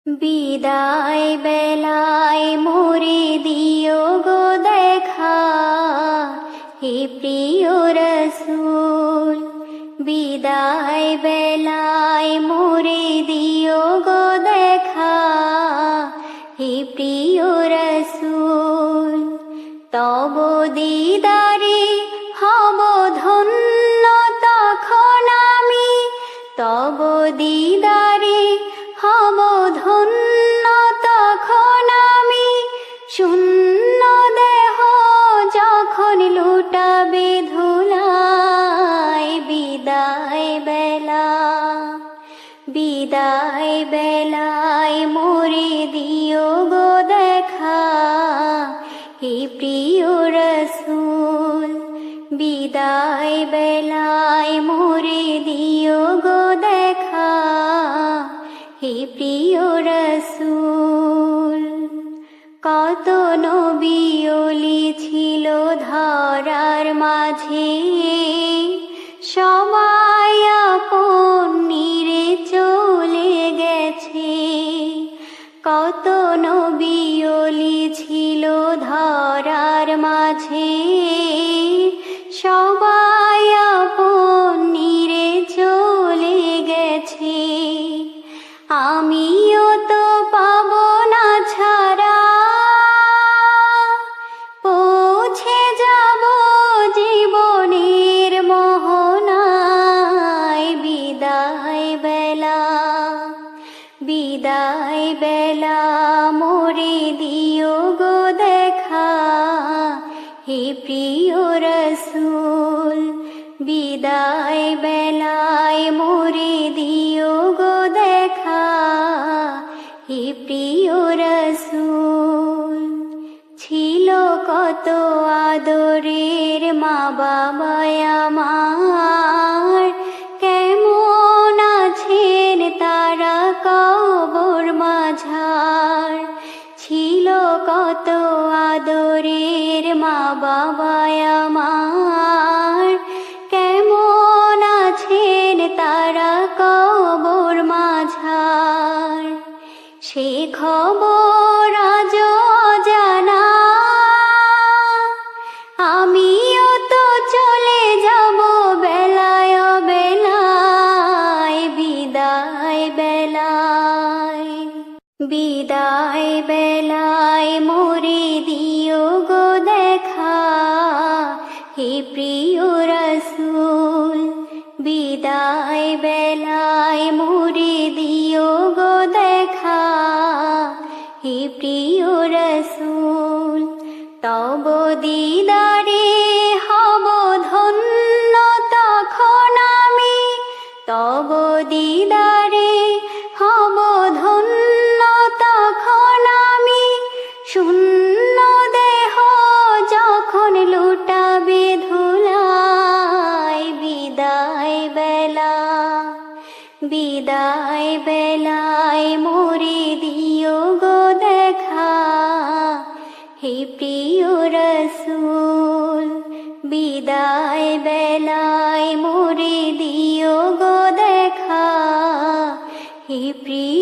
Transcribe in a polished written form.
বিদায় বেলায় মোরে দিও গো দেখা, হে প্রিয় রসূল। বিদায় বেলায় মোরে দিও গো দেখা, হে প্রিয় রসূল। তব দিদারে হব ধন্য তখন আমি, তব দিদারে হব ধন্য তখন আমি। শূন্য দেহ যখন লুটাবে ধুলায়, বিদায় বেলা, বিদায় বেলায় মোরে দিও গো দেখা, হে প্রিয় রসূল। বিদায় বেলায় মোরে দিও গো দেখা, হে প্রিয় রসূল। কত নবী ওলি ছিল ধরার মাঝে, সবাই আপন নিরে চলে গেছে। কত নবী ওলি ছিল ধরার মাঝে, সবাই আপন নিরে চলে গেছে। আমিও তো পাবো না ছাড়া, পৌঁছে যাব জীবনের মোহনায়। বিদায় বেলা, বিদায় বেলা মোরে দিও গো দেখা, হে প্রিয় রসূল। বিদায় বেলায় মোরে দিও গো দেখা, হে প্রিয় রসূল। ছিল কত আদরের মা বাবায় আমার, কেমন আছেন তারা কবর মাঝার। ছিল কত আদরের মা বাবায় আমার, কেমন আছেন তারা কবর মাঝার। সে খবর আজ অজানা, আমিও তো চলে যাব বেলায় বেলায়। বিদায় বেলায়, বিদায় বেলায় মোরে দিও গো দেখা, হে প্রিয় রসূল। বিদায় বেলায় মোরে দিও গো দেখা, হে প্রিয় রসূল। তব দিদারে হব ধন্য তখন আমি, তব দিদারে হব ধন্য তখন আমি। শূন্য দেহ যখন লুটাবে ধুলায়, বিদায় বেলা, বিদায় বেলায় মোরে দিও গো দেখা, হে প্রিয় রসূল। বিদায় বেলায় মোরে দিও গো দেখা, হে প্রিয়